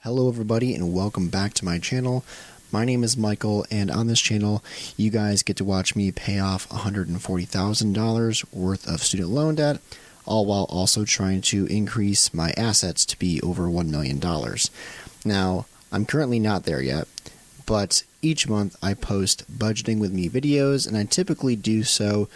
Hello everybody and welcome back to my channel. My name is Michael, and on this channel you guys get to watch me pay off $140,000 worth of student loan debt, all while also trying to increase my assets to be over $1 million. Now, I'm currently not there yet, but each month I post budgeting with me videos, and I typically do so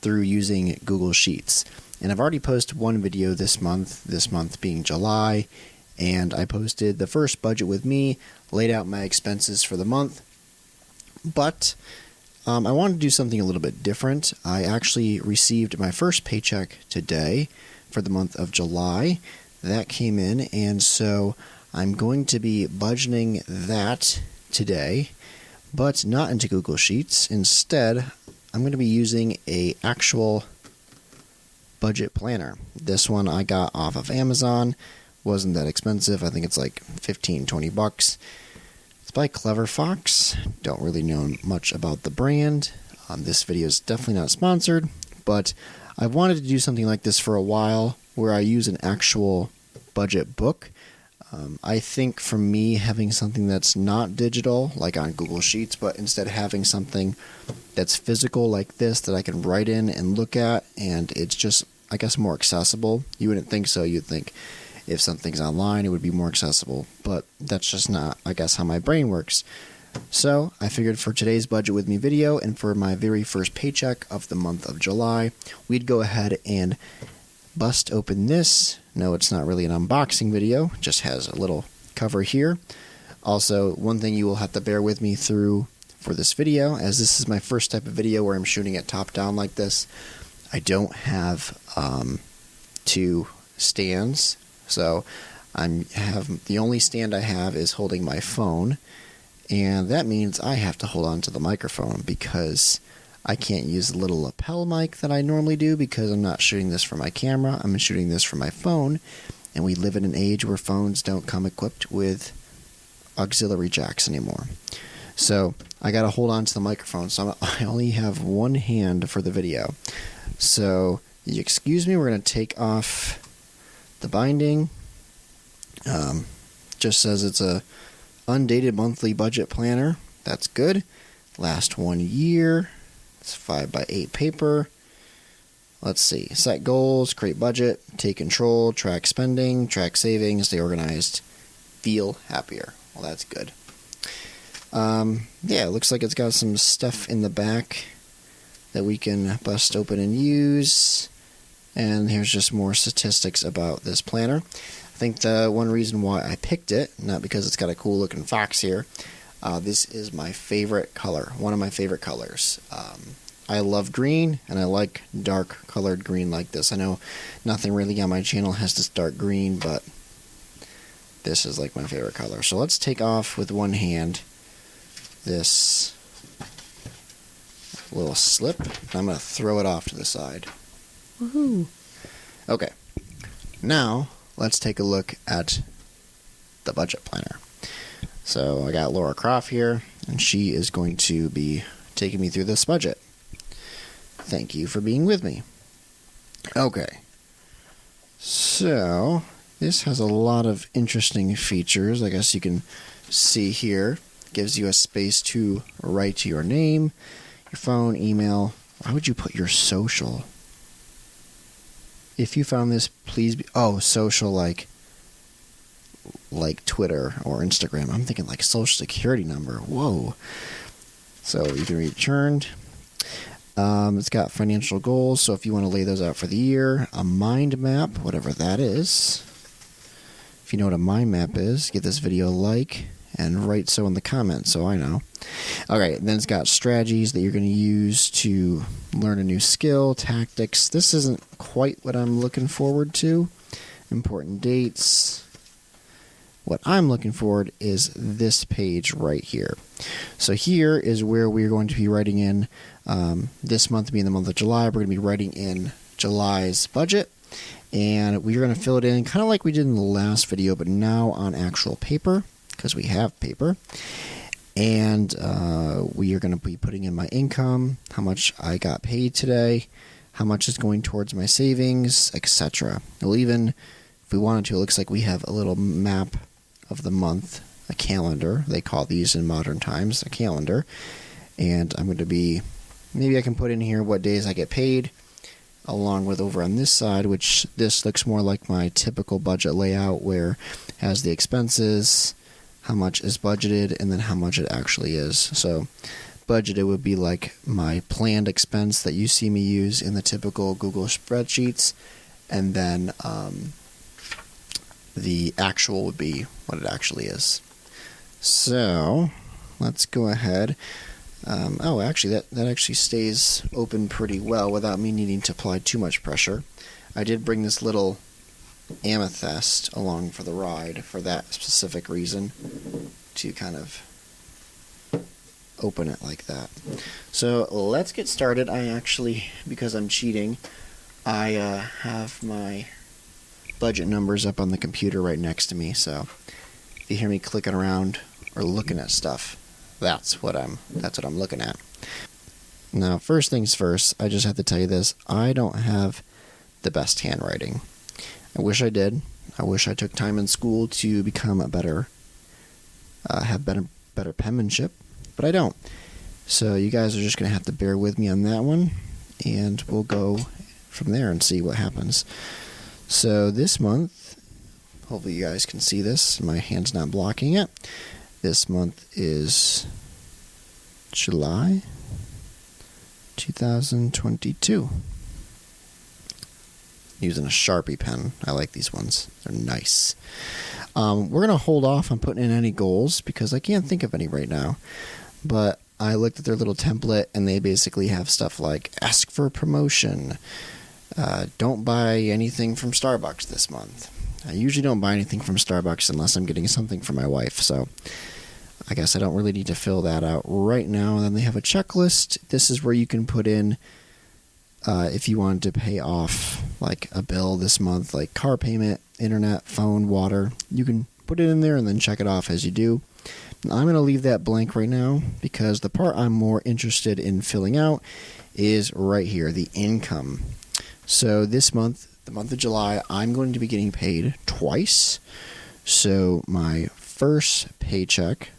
through using Google Sheets. And I've already posted one video this month being July, and I posted the first budget with me, laid out my expenses for the month. But I wanted to do something a little bit different. I actually received my first paycheck today for the month of July. That came in, and so I'm going to be budgeting that today, but not into Google Sheets. Instead, I'm going to be using an actual budget planner. This one I got off of Amazon. Wasn't that expensive. I think it's like $15-20. It's by Clever Fox. Don't really know much about the brand. This video is definitely not sponsored, but I've wanted to do something like this for a while where I use an actual budget book. I think for me, having something that's not digital, like on Google Sheets, but instead having something that's physical like this that I can write in and look at, and it's just, I guess, more accessible. You wouldn't think so. You'd think if something's online, it would be more accessible, but that's just not, I guess, how my brain works. So I figured for today's budget with me video and for my very first paycheck of the month of July, we'd go ahead and bust open this. No, it's not really an unboxing video, it just has a little cover here. Also, one thing you will have to bear with me through for this video, as this is my first type of video where I'm shooting it top down like this, I don't have two stands. So the only stand I have is holding my phone, and that means I have to hold on to the microphone because I can't use the little lapel mic that I normally do because I'm not shooting this for my camera, I'm shooting this for my phone, and we live in an age where phones don't come equipped with auxiliary jacks anymore. So I gotta hold on to the microphone, so I only have one hand for the video. So excuse me, we're gonna take off the binding. Just says it's a undated monthly budget planner. That's good. Last 1 year. It's 5x8 paper. Let's see. Set goals, create budget, take control, track spending, track savings, stay organized, feel happier. Well, that's good. Yeah, it looks like it's got some stuff in the back that we can bust open and use. And here's just more statistics about this planner. I think the one reason why I picked it, not because it's got a cool looking fox here, this is my favorite color, one of my favorite colors. I love green, and I like dark colored green like this. I know nothing really on my channel has this dark green, but this is like my favorite color. So let's take off with one hand this little slip. I'm going to throw it off to the side. Woohoo! Okay, now let's take a look at the budget planner. So I got Laura Croft here, and she is going to be taking me through this budget. Thank you for being with me. Okay, so this has a lot of interesting features. I guess you can see here. Gives you a space to write your name, your phone, email. Why would you put your social? If you found this, please be... Oh, social like Twitter or Instagram. I'm thinking like social security number. Whoa. So you can read churned. It's got financial goals, so if you want to lay those out for the year. A mind map, whatever that is. If you know what a mind map is, give this video a like and write so in the comments so I know. Alright, then it's got strategies that you're going to use to learn a new skill, tactics. This isn't quite what I'm looking forward to. Important dates. What I'm looking forward is this page right here. So here is where we're going to be writing in, this month being the month of July, we're going to be writing in July's budget. And we're going to fill it in kind of like we did in the last video, but now on actual paper, because we have paper. And we are going to be putting in my income, how much I got paid today, how much is going towards my savings, etc. It'll even, if we wanted to, it looks like we have a little map of the month, a calendar. They call these in modern times a calendar. And I'm going to be, maybe I can put in here what days I get paid, along with over on this side, which this looks more like my typical budget layout, where it has the expenses, how much is budgeted, and then how much it actually is. So budgeted would be like my planned expense that you see me use in the typical Google spreadsheets, and then the actual would be what it actually is. So let's go ahead. Actually, that actually stays open pretty well without me needing to apply too much pressure. I did bring this little amethyst along for the ride for that specific reason, to kind of open it like that. So let's get started. I actually, because I'm cheating, I have my budget numbers up on the computer right next to me, so if you hear me clicking around or looking at stuff, that's what I'm looking at. Now, first things first, I just have to tell you this. I don't have the best handwriting. I wish I did. I wish I took time in school to become a better, have better penmanship, but I don't. So you guys are just going to have to bear with me on that one, and we'll go from there and see what happens. So this month, hopefully you guys can see this. My hand's not blocking it. This month is July 2022. Using a Sharpie pen. I like these ones. They're nice. We're going to hold off on putting in any goals because I can't think of any right now. But I looked at their little template, and they basically have stuff like ask for a promotion. Don't buy anything from Starbucks this month. I usually don't buy anything from Starbucks unless I'm getting something for my wife, so I guess I don't really need to fill that out right now. And then they have a checklist. This is where you can put in if you wanted to pay off like a bill this month, like car payment, internet, phone, water. You can put it in there and then check it off as you do. I'm going to leave that blank right now because the part I'm more interested in filling out is right here, the income. So this month, the month of July, I'm going to be getting paid twice. So my first paycheck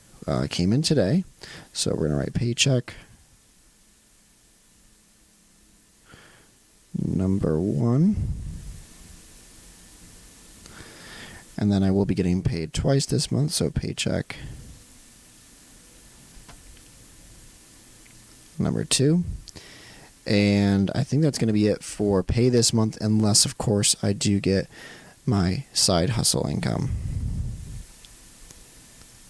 came in today. So we're going to write paycheck number 1. And then I will be getting paid twice this month. So paycheck number 2. And I think that's going to be it for pay this month, unless, of course, I do get my side hustle income,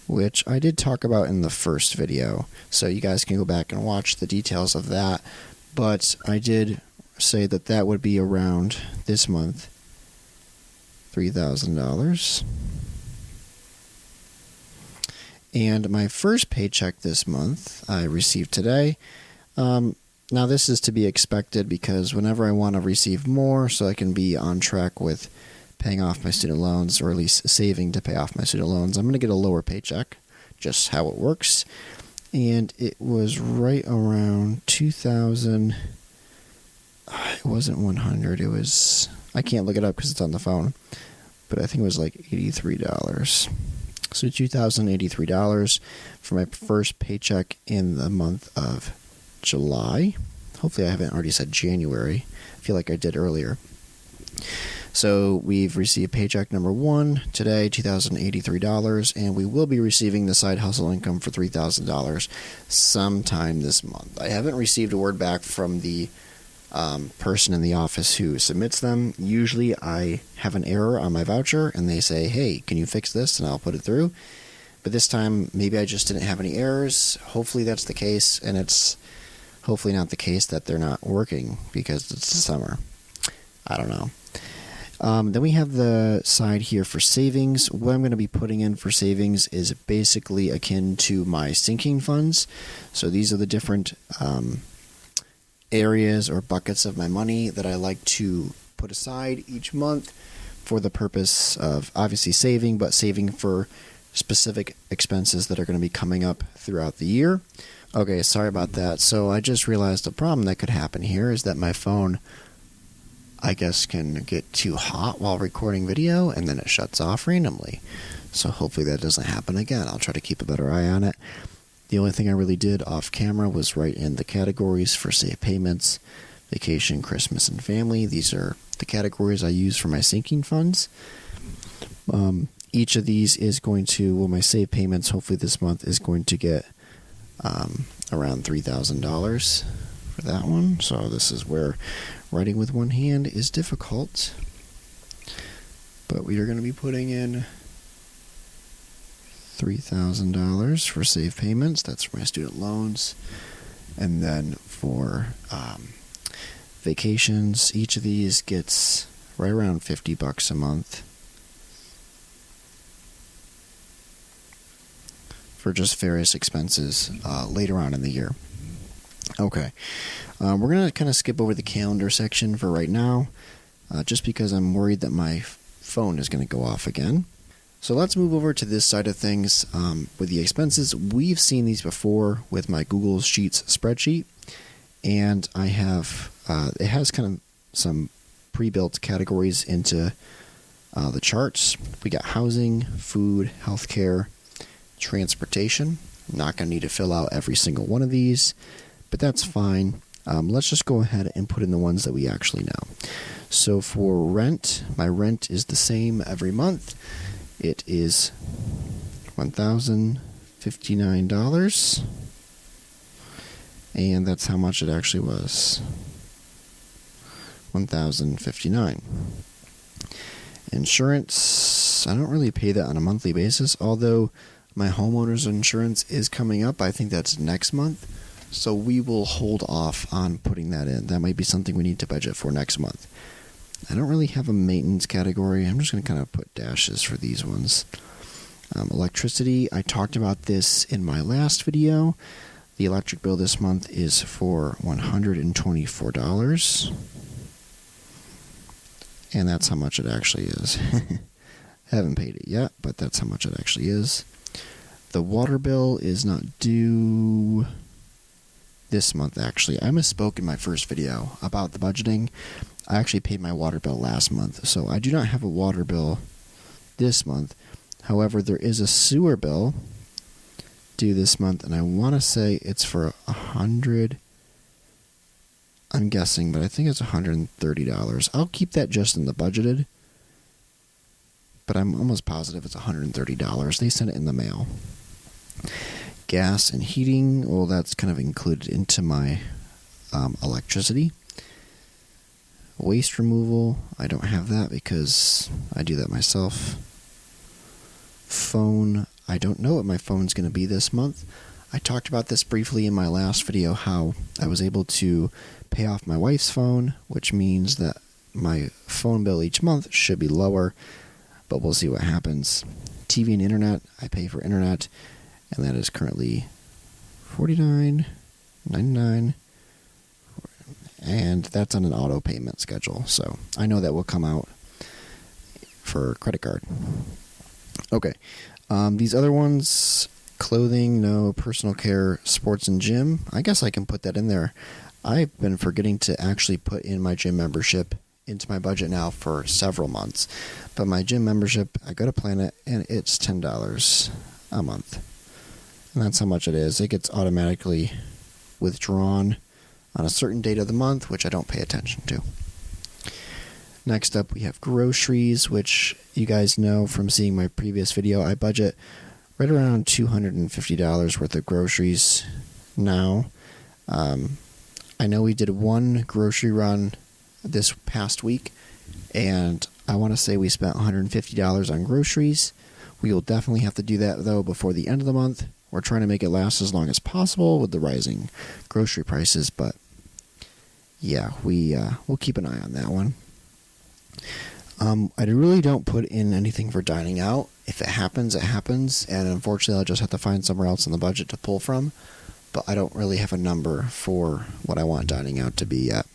which I did talk about in the first video. So you guys can go back and watch the details of that. But I did say that that would be around this month, $3,000. And my first paycheck this month I received today. Now, this is to be expected because whenever I want to receive more so I can be on track with paying off my student loans, or at least saving to pay off my student loans, I'm going to get a lower paycheck, just how it works. And it was right around 2,000. It wasn't 100. It was, I can't look it up because it's on the phone, but I think it was like $83. So $2,083 for my first paycheck in the month of July. Hopefully I haven't already said January. I feel like I did earlier. So we've received paycheck number 1 today, $2,083, and we will be receiving the side hustle income for $3,000 sometime this month. I haven't received a word back from the person in the office who submits them. Usually I have an error on my voucher and they say, hey, can you fix this? And I'll put it through. But this time, maybe I just didn't have any errors. Hopefully that's the case, and it's hopefully not the case that they're not working because it's the summer. I don't know. Then we have the side here for savings. What I'm going to be putting in for savings is basically akin to my sinking funds. So these are the different areas or buckets of my money that I like to put aside each month for the purpose of obviously saving, but saving for specific expenses that are going to be coming up throughout the year. Okay, sorry about that. So I just realized a problem that could happen here is that my phone, I guess, can get too hot while recording video, and then it shuts off randomly. So hopefully that doesn't happen again. I'll try to keep a better eye on it. The only thing I really did off camera was write in the categories for safe payments, vacation, Christmas, and family. These are the categories I use for my sinking funds. Each of these is going to, well, my save payments, hopefully this month, is going to get around $3,000 for that one. So this is where writing with one hand is difficult. But we are going to be putting in $3,000 for save payments. That's for my student loans. And then for vacations, each of these gets right around $50 a month for just various expenses later on in the year. Okay, we're going to kind of skip over the calendar section for right now, just because I'm worried that my phone is going to go off again. So let's move over to this side of things with the expenses. We've seen these before with my Google Sheets spreadsheet, and I have it has kind of some pre-built categories into the charts. We got housing, food, healthcare, transportation. I'm not going to need to fill out every single one of these, but that's fine. Let's just go ahead and put in the ones that we actually know. So for rent, my rent is the same every month. It is $1,059, and that's how much it actually was. $1,059. Insurance, I don't really pay that on a monthly basis, although my homeowner's insurance is coming up. I think that's next month, so we will hold off on putting that in. That might be something we need to budget for next month. I don't really have a maintenance category. I'm just going to kind of put dashes for these ones. Electricity, I talked about this in my last video. The electric bill this month is for $124. And that's how much it actually is. Haven't paid it yet, but that's how much it actually is. The water bill is not due this month, actually. I misspoke in my first video about the budgeting. I actually paid my water bill last month, so I do not have a water bill this month. However, there is a sewer bill due this month, and I want to say it's for $100. I'm guessing, but I think it's $130. I'll keep that just in the budgeted, but I'm almost positive it's $130. They sent it in the mail. Gas and heating, well, that's kind of included into my electricity. Waste removal, I don't have that because I do that myself. Phone, I don't know what my phone's going to be this month. I talked about this briefly in my last video, how I was able to pay off my wife's phone, which means that my phone bill each month should be lower, but we'll see what happens. TV and internet, I pay for internet, and that is currently $49.99. And that's on an auto payment schedule, so I know that will come out for credit card. Okay, these other ones, clothing, no, personal care, sports and gym, I guess I can put that in there. I've been forgetting to actually put in my gym membership into my budget now for several months, but my gym membership, I go to Planet, and it's $10 a month, and that's how much it is. It gets automatically withdrawn on a certain date of the month, which I don't pay attention to. Next up, we have groceries, which you guys know from seeing my previous video. I budget right around $250 worth of groceries now. I know we did one grocery run this past week, and I want to say we spent $150 on groceries. We will definitely have to do that, though, before the end of the month. We're trying to make it last as long as possible with the rising grocery prices, but yeah, we'll keep an eye on that one. I really don't put in anything for dining out. If it happens, it happens, and unfortunately I'll just have to find somewhere else in the budget to pull from, but I don't really have a number for what I want dining out to be yet.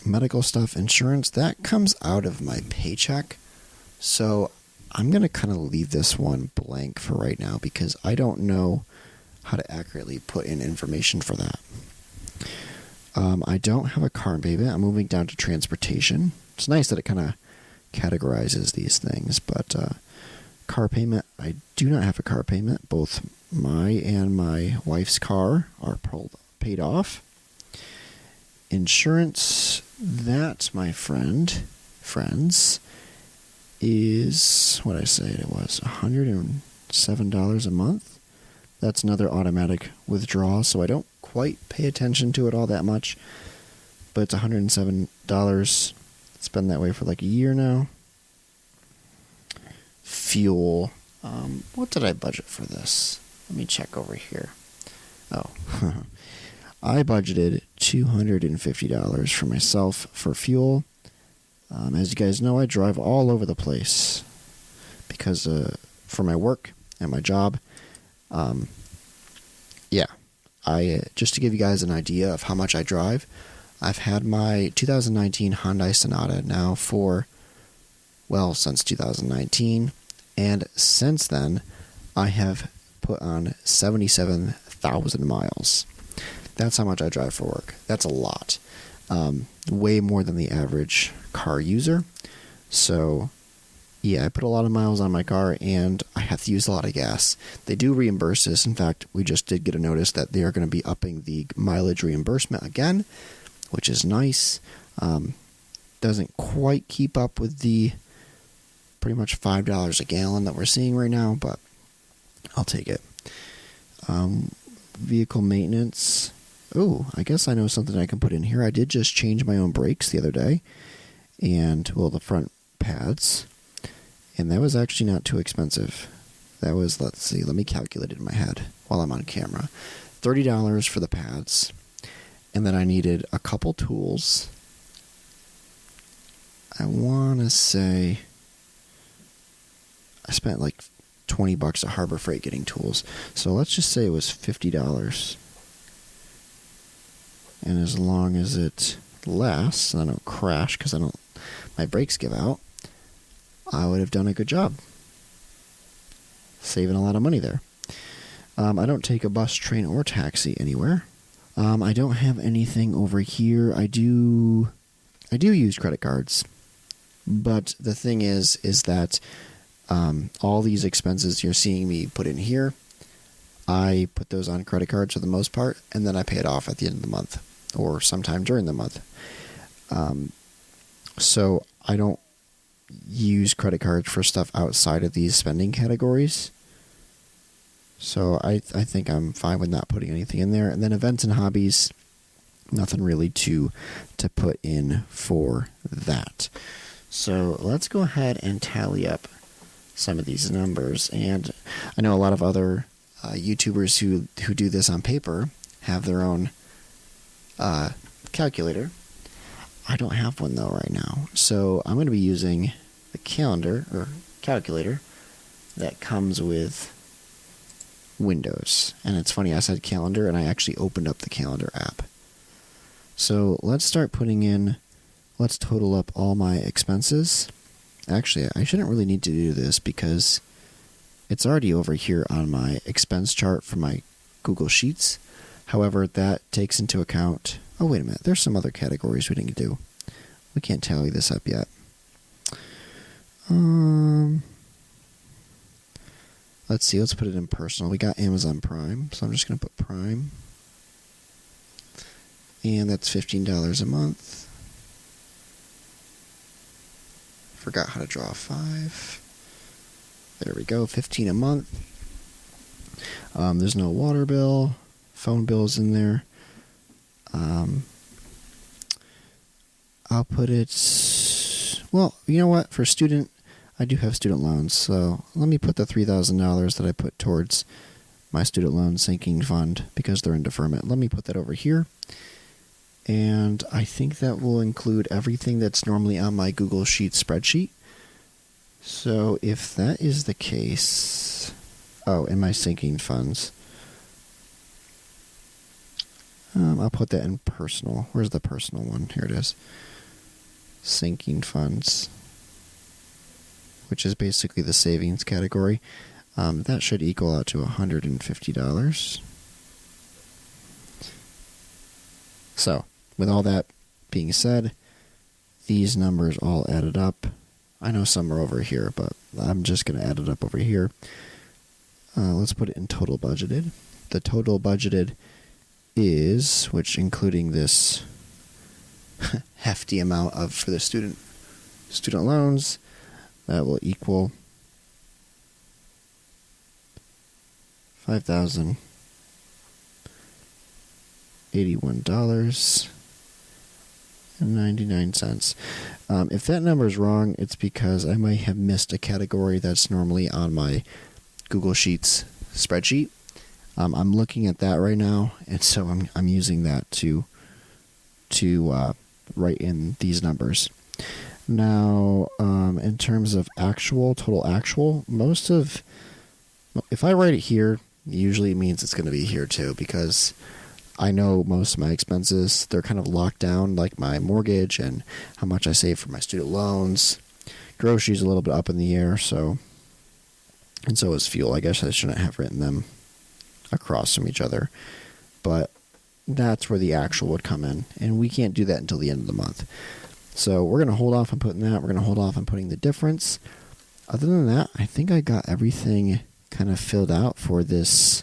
Medical stuff, insurance, that comes out of my paycheck, so I'm going to kind of leave this one blank for right now because I don't know how to accurately put in information for that. I don't have a car payment. I'm moving down to transportation. It's nice that it kind of categorizes these things. But car payment, I do not have a car payment. Both my and my wife's car are paid off. Insurance, that, my friends, is what I say it was $107 a month. That's another automatic withdrawal, so I don't quite pay attention to it all that much. But it's $107. It's been that way for like a year now. Fuel. What did I budget for this? Let me check over here. Oh. I budgeted $250 for myself for fuel. As you guys know, I drive all over the place because for my work and my job. Just to give you guys an idea of how much I drive, I've had my 2019 Hyundai Sonata now since 2019, and since then, I have put on 77,000 miles. That's how much I drive for work. That's a lot. Way more than the average car user. So, yeah, I put a lot of miles on my car, and I have to use a lot of gas. They do reimburse this. In fact, we just did get a notice that they are going to be upping the mileage reimbursement again, which is nice. Doesn't quite keep up with the pretty much $5 a gallon that we're seeing right now, but I'll take it. Vehicle maintenance. Oh, I guess I know something I can put in here. I did just change my own brakes the other day, and, the front pads, and that was actually not too expensive. That was, let me calculate it in my head while I'm on camera. $30 for the pads, and then I needed a couple tools. I want to say I spent like $20 at Harbor Freight getting tools. So let's just say it was $50. And as long as it lasts and I don't crash because my brakes give out, I would have done a good job. Saving a lot of money there. I don't take a bus, train, or taxi anywhere. I don't have anything over here. I do use credit cards. But the thing is that all these expenses you're seeing me put in here, I put those on credit cards for the most part, and then I pay it off at the end of the month or sometime during the month. So I don't use credit cards for stuff outside of these spending categories. So I think I'm fine with not putting anything in there. And then events and hobbies, nothing really to put in for that. So let's go ahead and tally up some of these numbers. And I know a lot of other YouTubers who do this on paper have their own calculator. I don't have one though right now. So I'm going to be using the calendar or calculator that comes with Windows. And it's funny, I said calendar and I actually opened up the calendar app. So let's total up all my expenses. Actually, I shouldn't really need to do this because it's already over here on my expense chart for my Google Sheets. However, that takes into account... Oh, wait a minute. There's some other categories we didn't do. We can't tally this up yet. Let's see. Let's put it in personal. We got Amazon Prime, so I'm just going to put Prime. And that's $15 a month. Forgot how to draw a 5. There we go, $15 a month. There's no water bill. Phone bill's in there. I'll put it... Well, you know what? For student, I do have student loans, so let me put the $3,000 that I put towards my student loan sinking fund because they're in deferment. Let me put that over here. And I think that will include everything that's normally on my Google Sheets spreadsheet. So if that is the case... Oh, and my sinking funds. I'll put that in personal. Where's the personal one? Here it is. Sinking funds. Which is basically the savings category. That should equal out to $150. So, with all that being said, these numbers all added up I know some are over here, but I'm just going to add it up over here. Let's put it in total budgeted. The total budgeted is, which including this hefty amount of for the student loans, that will equal $5,081.99. If that number is wrong, it's because I might have missed a category that's normally on my Google Sheets spreadsheet. I'm looking at that right now, and so I'm using that to write in these numbers. Now, in terms of total actual, if I write it here, usually it means it's going to be here too, because I know most of my expenses, they're kind of locked down, like my mortgage and how much I save for my student loans. Groceries a little bit up in the air, and so is fuel. I guess I shouldn't have written them across from each other, but that's where the actual would come in, and we can't do that until the end of the month. So we're going to hold off on putting that. We're going to hold off on putting the difference. Other than that, I think I got everything kind of filled out for this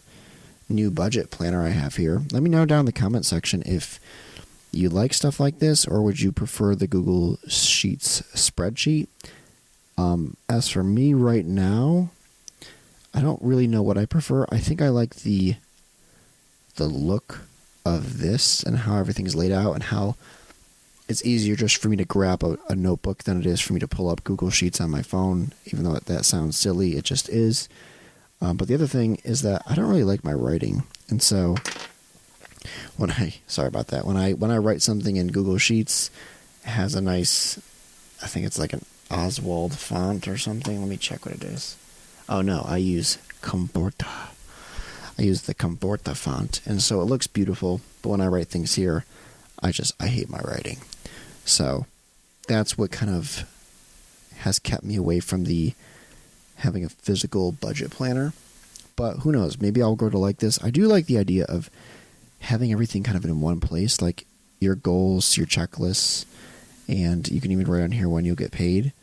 new budget planner I have here. Let me know down in the comment section if you like stuff like this, or would you prefer the Google Sheets spreadsheet. As for me right now, I don't really know what I prefer. I think I like the look of this and how everything's laid out, and how it's easier just for me to grab a notebook than it is for me to pull up Google Sheets on my phone, even though that sounds silly. It just is. But the other thing is that I don't really like my writing, and so when I write something in Google Sheets, it has a nice, I think it's like an Oswald font or something. Let me check what it is. Oh no, I use Comporta. I use the Comporta font, and so it looks beautiful. But when I write things here, I hate my writing. So that's what kind of has kept me away from having a physical budget planner. But who knows? Maybe I'll grow to like this. I do like the idea of having everything kind of in one place, like your goals, your checklists, and you can even write on here when you'll get paid.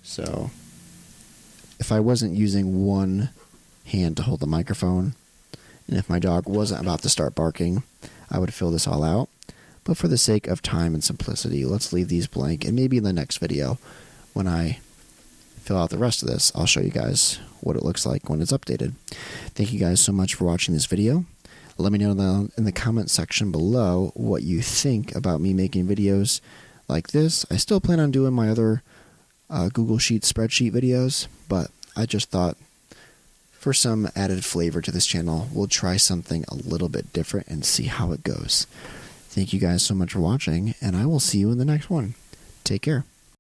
So if I wasn't using one hand to hold the microphone, and if my dog wasn't about to start barking, I would fill this all out. But for the sake of time and simplicity, let's leave these blank, and maybe in the next video, when I fill out the rest of this, I'll show you guys what it looks like when it's updated. Thank you guys so much for watching this video. Let me know down in the comment section below what you think about me making videos like this. I still plan on doing my other Google Sheets spreadsheet videos, but I just thought for some added flavor to this channel, we'll try something a little bit different and see how it goes. Thank you guys so much for watching, and I will see you in the next one. Take care.